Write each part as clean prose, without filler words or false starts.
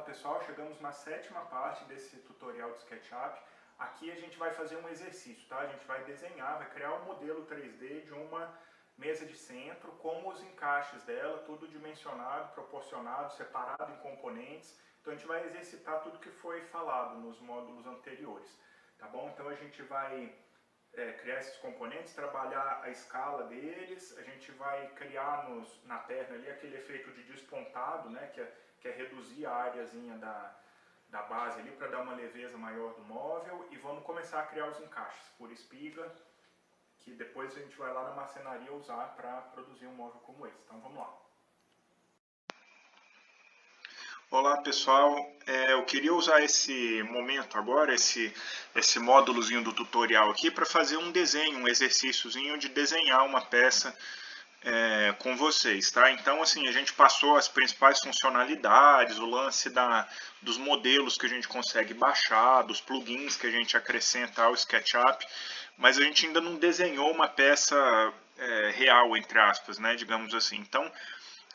pessoal, chegamos na sétima parte desse tutorial de SketchUp. Aqui a gente vai fazer um exercício, tá? A gente vai desenhar, vai criar um modelo 3D de uma mesa de centro com os encaixes dela, tudo dimensionado, proporcionado, separado em componentes. Então a gente vai exercitar tudo que foi falado nos módulos anteriores, tá bom? Então a gente vai criar esses componentes, trabalhar a escala deles, a gente vai criar na perna ali aquele efeito de despontado, né, que é reduzir a áreazinha da base ali para dar uma leveza maior do móvel, e vamos começar a criar os encaixes por espiga, que depois a gente vai lá na marcenaria usar para produzir um móvel como esse. Então vamos lá. Olá pessoal, eu queria usar esse momento agora, esse módulozinho do tutorial aqui para fazer um desenho, um exercíciozinho de desenhar uma peça com vocês, tá? Então assim, a gente passou as principais funcionalidades, o lance dos modelos que a gente consegue baixar, dos plugins que a gente acrescenta ao SketchUp, mas a gente ainda não desenhou uma peça real, entre aspas, né, digamos assim. Então,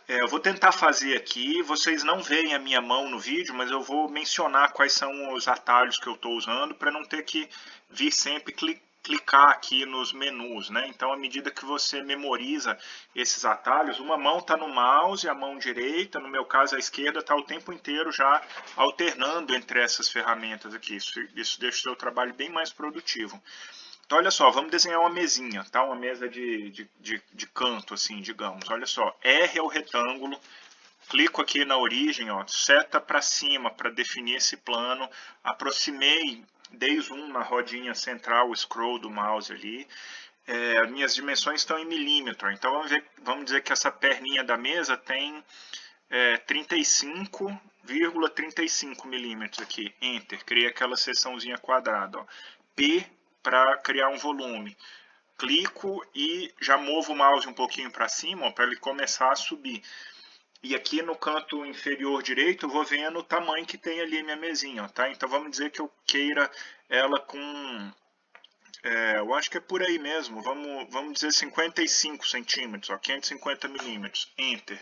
eu vou tentar fazer aqui, vocês não veem a minha mão no vídeo, mas eu vou mencionar quais são os atalhos que eu estou usando para não ter que vir sempre clicar aqui nos menus, né? Então, à medida que você memoriza esses atalhos, uma mão está no mouse, a mão direita, no meu caso a esquerda, está o tempo inteiro já alternando entre essas ferramentas aqui. Isso deixa o seu trabalho bem mais produtivo. Então, olha só, vamos desenhar uma mesinha, tá? Uma mesa de canto, assim, digamos. Olha só, R é o retângulo, clico aqui na origem, ó, seta para cima para definir esse plano, aproximei, dei zoom na rodinha central, o scroll do mouse ali. As minhas dimensões estão em milímetro, então vamos dizer que essa perninha da mesa tem 35,35 milímetros aqui, Enter, criei aquela seçãozinha quadrada, ó. P para criar um volume. Clico e já movo o mouse um pouquinho para cima para ele começar a subir. E aqui no canto inferior direito eu vou vendo o tamanho que tem ali a minha mesinha, ó, tá? Então vamos dizer que eu queira ela com... eu acho que é por aí mesmo, vamos dizer 55 centímetros, ó, 550 milímetros, Enter,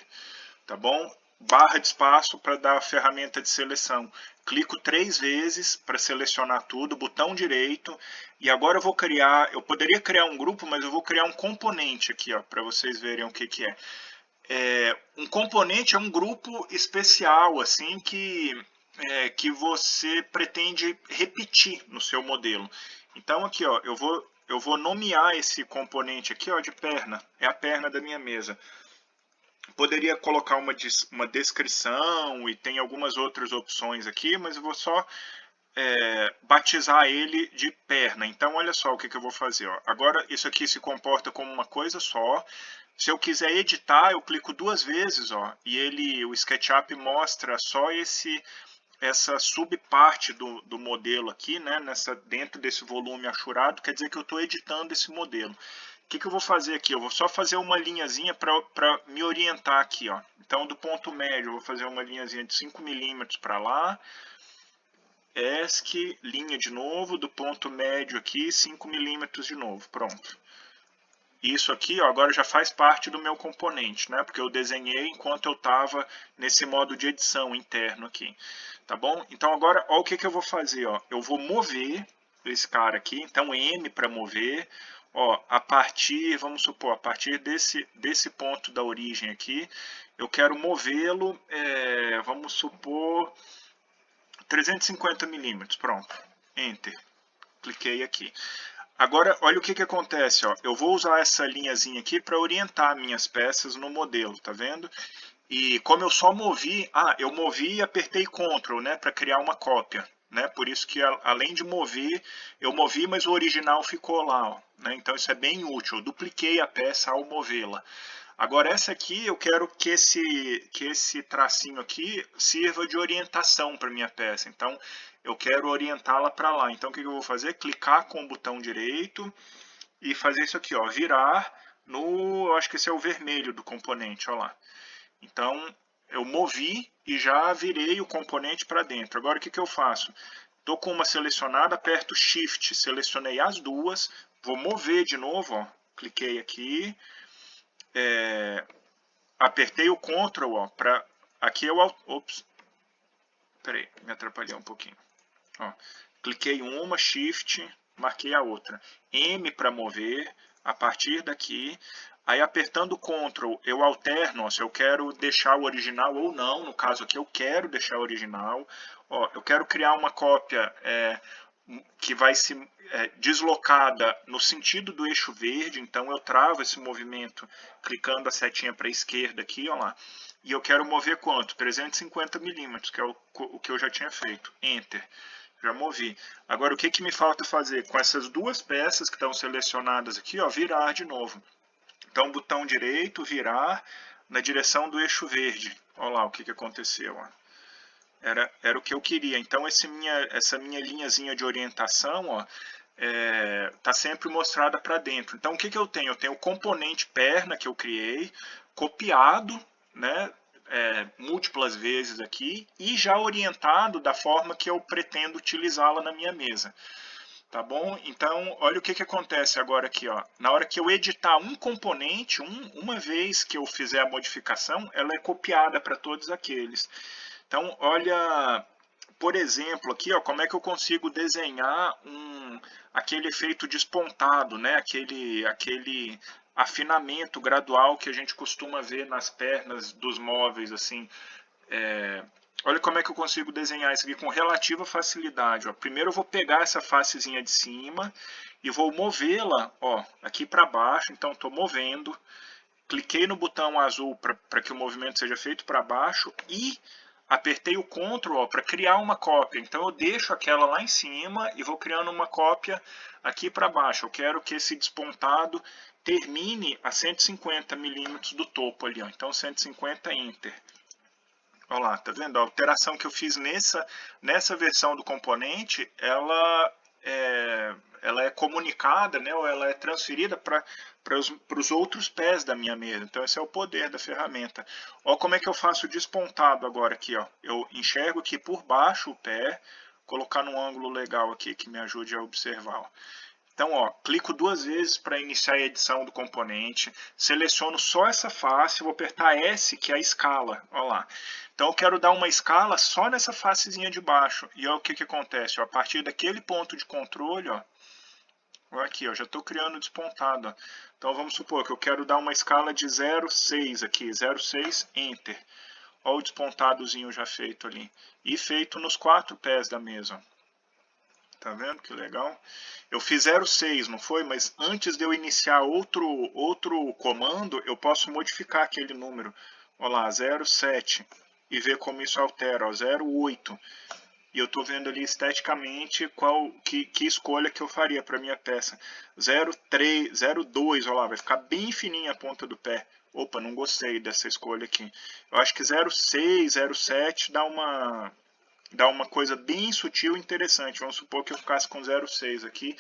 tá bom? Barra de espaço para dar a ferramenta de seleção. Clico 3 vezes para selecionar tudo, botão direito, e agora eu poderia criar um grupo, mas eu vou criar um componente aqui, para vocês verem o que é. Um componente é um grupo especial, assim, que você pretende repetir no seu modelo. Então aqui, ó, eu vou nomear esse componente aqui, ó, de perna, é a perna da minha mesa. Poderia colocar uma descrição e tem algumas outras opções aqui, mas eu vou só batizar ele de perna. Então, olha só o que eu vou fazer. Ó. Agora, isso aqui se comporta como uma coisa só. Se eu quiser editar, eu clico 2 vezes, ó, e o SketchUp mostra só essa subparte do modelo aqui, né, dentro desse volume achurado, quer dizer que eu estou editando esse modelo. O que eu vou fazer aqui? Eu vou só fazer uma linhazinha para me orientar aqui, ó. Então, do ponto médio, eu vou fazer uma linhazinha de 5 milímetros para lá. ESC, linha de novo, do ponto médio aqui, 5 milímetros de novo. Pronto. Isso aqui, ó, agora já faz parte do meu componente, né? Porque eu desenhei enquanto eu estava nesse modo de edição interno aqui. Tá bom? Então, agora, ó, o que eu vou fazer, ó. Eu vou mover esse cara aqui. Então, M para mover. Ó, vamos supor, a partir desse ponto da origem aqui, eu quero movê-lo, vamos supor, 350 milímetros. Pronto. Enter. Cliquei aqui. Agora, olha o que acontece. Ó. Eu vou usar essa linhazinha aqui para orientar minhas peças no modelo, tá vendo? E como eu só movi, eu movi e apertei Ctrl, né, para criar uma cópia. Né? Por isso que, além de mover, eu movi, mas o original ficou lá. Ó, né? Então, isso é bem útil. Eu dupliquei a peça ao movê-la. Agora, essa aqui, eu quero que esse tracinho aqui sirva de orientação para minha peça. Então, eu quero orientá-la para lá. Então, o que eu vou fazer? Clicar com o botão direito e fazer isso aqui, ó, virar eu acho que esse é o vermelho do componente, ó lá. Então, eu movi e já virei o componente para dentro. Agora, o que eu faço? Estou com uma selecionada, aperto Shift, selecionei as duas, vou mover de novo, ó, cliquei aqui, apertei o Ctrl, ó, aqui é o... Ops, Peraí, me atrapalhei um pouquinho. Ó, cliquei uma, Shift, marquei a outra. M para mover, a partir daqui. Aí apertando Ctrl, eu alterno, ó, se eu quero deixar o original ou não. No caso aqui eu quero deixar o original. Ó, eu quero criar uma cópia que vai se deslocada no sentido do eixo verde. Então eu travo esse movimento clicando a setinha para a esquerda aqui, ó lá. E eu quero mover quanto? 350 milímetros, que é o que eu já tinha feito. Enter. Já movi. Agora, o que, que me falta fazer? Com essas duas peças que estão selecionadas aqui, ó, virar de novo. Então, botão direito, virar na direção do eixo verde. Olha lá o que, que aconteceu. Ó. Era o que eu queria. Então, essa minha linhazinha de orientação, ó, tá sempre mostrada para dentro. Então, o que, que eu tenho? Eu tenho o componente perna que eu criei, copiado, né, múltiplas vezes aqui, e já orientado da forma que eu pretendo utilizá-la na minha mesa. Tá bom? Então, olha o que, que acontece agora aqui. Ó. Na hora que eu editar um componente, uma vez que eu fizer a modificação, ela é copiada para todos aqueles. Então, olha, por exemplo, aqui, ó, como é que eu consigo desenhar aquele efeito despontado, né? Aquele afinamento gradual que a gente costuma ver nas pernas dos móveis, assim. Olha como é que eu consigo desenhar isso aqui com relativa facilidade. Ó. Primeiro eu vou pegar essa facezinha de cima e vou movê-la aqui para baixo. Então estou movendo. Cliquei no botão azul para que o movimento seja feito para baixo e apertei o Ctrl para criar uma cópia. Então eu deixo aquela lá em cima e vou criando uma cópia aqui para baixo. Eu quero que esse despontado termine a 150 milímetros do topo ali. Ó. Então 150, Enter. Olha lá, tá vendo? A alteração que eu fiz nessa versão do componente, ela é comunicada, né, ou ela é transferida para os outros pés da minha mesa. Então esse é o poder da ferramenta. Olha como é que eu faço o despontado agora aqui. Ó. Eu enxergo aqui por baixo o pé, colocar num ângulo legal aqui que me ajude a observar. Ó. Então, ó, clico duas vezes para iniciar a edição do componente, seleciono só essa face, vou apertar S, que é a escala, ó lá. Então, eu quero dar uma escala só nessa facezinha de baixo. E olha o que, que acontece, ó, a partir daquele ponto de controle, ó, aqui, ó, já estou criando despontado. Ó. Então, vamos supor que eu quero dar uma escala de 0,6 aqui, 0,6, Enter. Olha o despontadozinho já feito ali. E feito nos 4 pés da mesa, ó. Tá vendo que legal? Eu fiz 0,6, não foi? Mas antes de eu iniciar outro comando, eu posso modificar aquele número. Olha lá, 0,7. E ver como isso altera. 0,8. E eu estou vendo ali esteticamente que escolha que eu faria para minha peça. 0,3, 0,2, olha lá, vai ficar bem fininha a ponta do pé. Opa, não gostei dessa escolha aqui. Eu acho que 0,6, 0,7 dá uma coisa bem sutil e interessante. Vamos supor que eu ficasse com 0,6 aqui,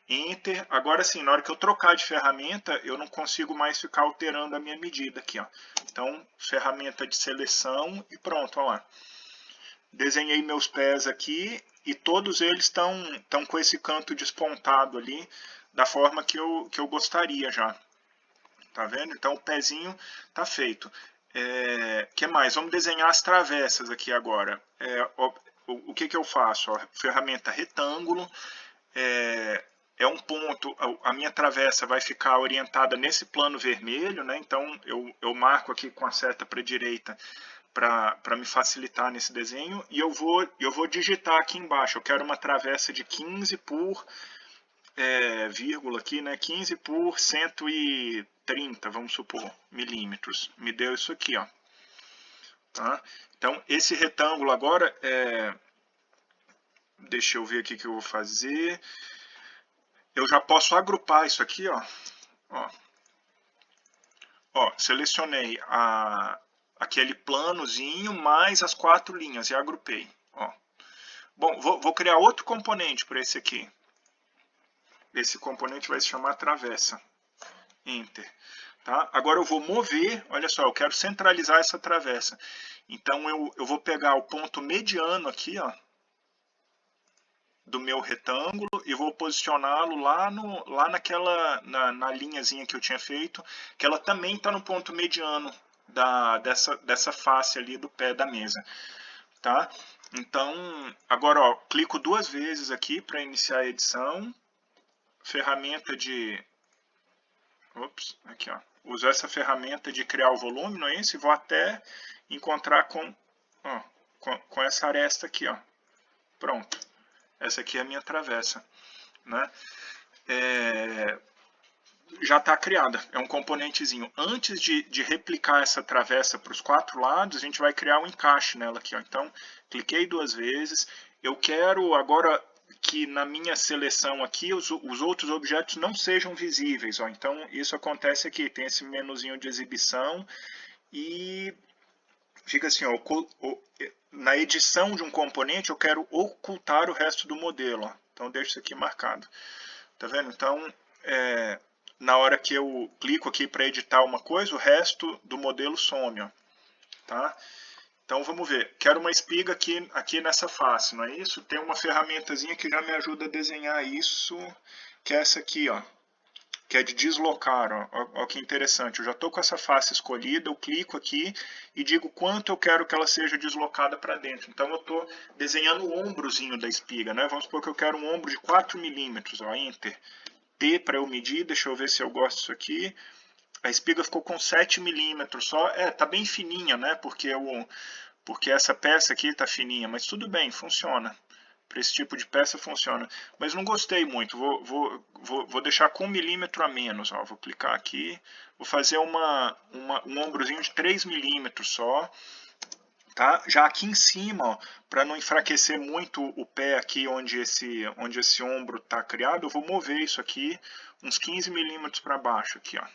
Enter. Agora sim, na hora que eu trocar de ferramenta, eu não consigo mais ficar alterando a minha medida aqui. Ó. Então, ferramenta de seleção e pronto, olha lá. Desenhei meus pés aqui e todos eles estão com esse canto despontado ali, da forma que eu gostaria já. Tá vendo? Então, o pezinho tá feito. Que mais? Vamos desenhar as travessas aqui agora. O que eu faço? Ó, ferramenta retângulo. Um ponto, a minha travessa vai ficar orientada nesse plano vermelho, né? Então eu marco aqui com a seta para a direita para me facilitar nesse desenho. E eu vou digitar aqui embaixo. Eu quero uma travessa de 15 por vírgula aqui, né? 15 por 130, vamos supor, milímetros. Me deu isso aqui, ó. Tá? Então, esse retângulo agora, deixa eu ver aqui o que eu vou fazer. Eu já posso agrupar isso aqui, ó. Ó, selecionei aquele planozinho mais as 4 linhas e agrupei. Ó. Bom, vou criar outro componente para esse aqui. Esse componente vai se chamar travessa. Enter. Tá? Agora eu vou mover, olha só, eu quero centralizar essa travessa. Então eu vou pegar o ponto mediano aqui, ó, do meu retângulo e vou posicioná-lo lá na linhazinha que eu tinha feito, que ela também está no ponto mediano dessa face ali do pé da mesa. tá? Então, agora, ó, clico 2 vezes aqui para iniciar a edição. Ferramenta de... Ops, aqui, ó. Uso essa ferramenta de criar o volume, não é isso? E vou até encontrar ó, com essa aresta aqui, ó. Pronto. Essa aqui é a minha travessa, né? Já está criada, é um componentezinho. Antes de replicar essa travessa para os 4 lados, a gente vai criar um encaixe nela aqui, ó. Então, cliquei 2 vezes. Eu quero agora que na minha seleção aqui os outros objetos não sejam visíveis, ó. Então, isso acontece aqui, tem esse menuzinho de exibição e fica assim, ó, na edição de um componente eu quero ocultar o resto do modelo, ó. Então, deixo isso aqui marcado. Tá vendo? Então, na hora que eu clico aqui para editar uma coisa, o resto do modelo some, ó, tá? Então vamos ver. Quero uma espiga aqui nessa face, não é isso? Tem uma ferramentazinha que já me ajuda a desenhar isso, que é essa aqui, ó, que é de deslocar, ó. Ó que interessante. Eu já estou com essa face escolhida, eu clico aqui e digo quanto eu quero que ela seja deslocada para dentro. Então eu estou desenhando o ombrozinho da espiga, né? Vamos supor que eu quero um ombro de 4 milímetros, ó, Enter. T para eu medir, deixa eu ver se eu gosto disso aqui. A espiga ficou com 7 milímetros só. Tá bem fininha, né? Porque essa peça aqui tá fininha, mas tudo bem, funciona. Para esse tipo de peça funciona. Mas não gostei muito, vou deixar com 1 milímetro a menos. Ó. Vou clicar aqui, vou fazer um ombrozinho de 3 milímetros só. Tá? Já aqui em cima, para não enfraquecer muito o pé aqui onde esse ombro está criado, eu vou mover isso aqui uns 15 milímetros para baixo, aqui, ó.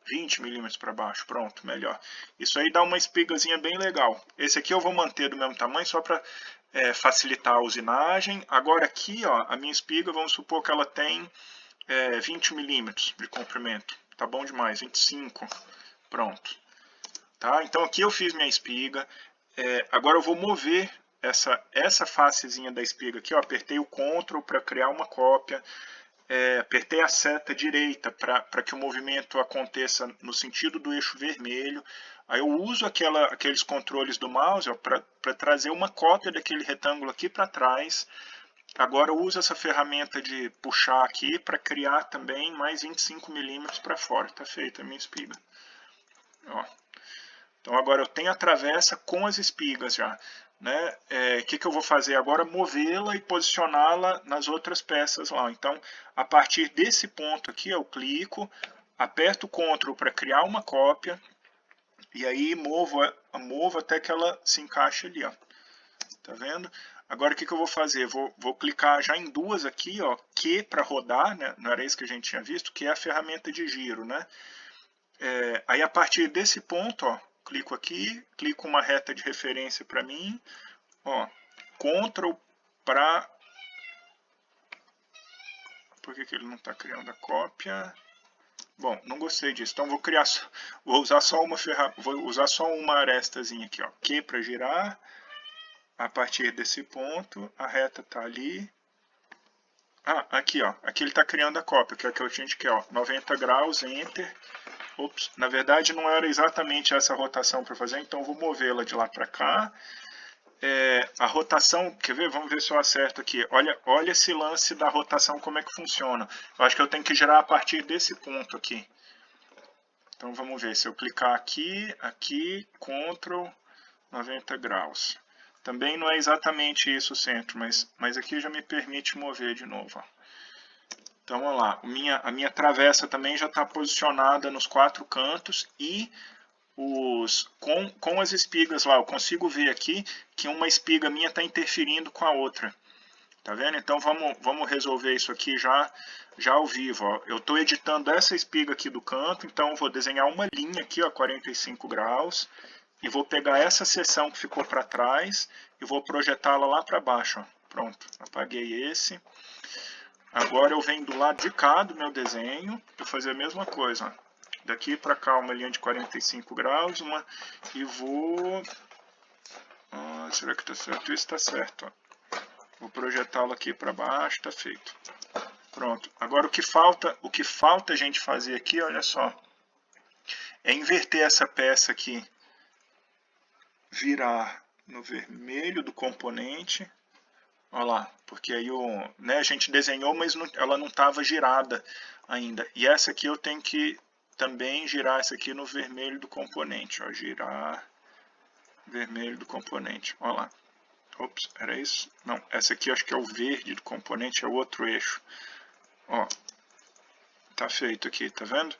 20 milímetros para baixo, pronto, melhor. Isso aí dá uma espigazinha bem legal. Esse aqui eu vou manter do mesmo tamanho só para facilitar a usinagem. Agora aqui, ó, a minha espiga, vamos supor que ela tem 20 milímetros de comprimento. Tá bom demais, 25, pronto. Tá? Então aqui eu fiz minha espiga. Agora eu vou mover essa facezinha da espiga aqui, ó, apertei o Ctrl para criar uma cópia, apertei a seta direita para que o movimento aconteça no sentido do eixo vermelho. Aí eu uso aqueles controles do mouse para trazer uma cópia daquele retângulo aqui para trás. Agora eu uso essa ferramenta de puxar aqui para criar também mais 25 milímetros para fora. Está feita a minha espiga. Ó. Então agora eu tenho a travessa com as espigas já. Né? Que eu vou fazer agora? Movê-la e posicioná-la nas outras peças lá. Então, a partir desse ponto aqui, eu clico, aperto o Ctrl para criar uma cópia, e aí movo até que ela se encaixe ali. Ó. Tá vendo? Agora o que eu vou fazer? Vou clicar já em duas aqui, ó, Q para rodar, né? Não era isso que a gente tinha visto, que é a ferramenta de giro. Né? Aí a partir desse ponto, ó, clico aqui, clico uma reta de referência para mim, ó, Ctrl para... Por que ele não está criando a cópia? Bom, não gostei disso, então vou usar só uma arestazinha aqui, ó, Q para girar, a partir desse ponto, a reta está ali. Aqui, ó, aqui ele está criando a cópia, que é o que a gente quer, ó, 90 graus, Enter. Ops, na verdade não era exatamente essa rotação para fazer, então vou movê-la de lá para cá. A rotação, quer ver? Vamos ver se eu acerto aqui. Olha esse lance da rotação, como é que funciona. Eu acho que eu tenho que girar a partir desse ponto aqui. Então vamos ver, se eu clicar aqui, Ctrl, 90 graus. Também não é exatamente isso o centro, mas aqui já me permite mover de novo. Ó. Então, olha lá, a minha travessa também já está posicionada nos 4 cantos e com as espigas lá, eu consigo ver aqui que uma espiga minha está interferindo com a outra. Tá vendo? Então, vamos resolver isso aqui já ao vivo. Ó. Eu estou editando essa espiga aqui do canto, então eu vou desenhar uma linha aqui, ó, 45 graus, e vou pegar essa seção que ficou para trás e vou projetá-la lá para baixo. Ó. Pronto, apaguei esse. Agora eu venho do lado de cá do meu desenho, vou fazer a mesma coisa. Ó. Daqui para cá uma linha de 45 graus, e vou... será que está certo? Isso está certo. Ó. Vou projetá-lo aqui para baixo, está feito. Pronto. Agora o que falta a gente fazer aqui, olha só, é inverter essa peça aqui, virar no vermelho do componente. Olha lá, porque aí a gente desenhou, mas ela não estava girada ainda. E essa aqui eu tenho que também girar essa aqui no vermelho do componente. Ó, girar vermelho do componente. Olha lá. Ops, era isso? Não, essa aqui acho que é o verde do componente, é o outro eixo. Ó, tá feito aqui, tá vendo?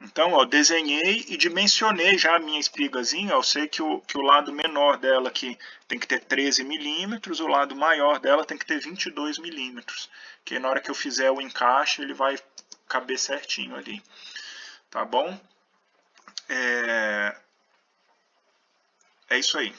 Então, ó, desenhei e dimensionei já a minha espigazinha. Eu sei que o lado menor dela aqui tem que ter 13 milímetros, o lado maior dela tem que ter 22 milímetros. Que na hora que eu fizer o encaixe, ele vai caber certinho ali. Tá bom? É isso aí.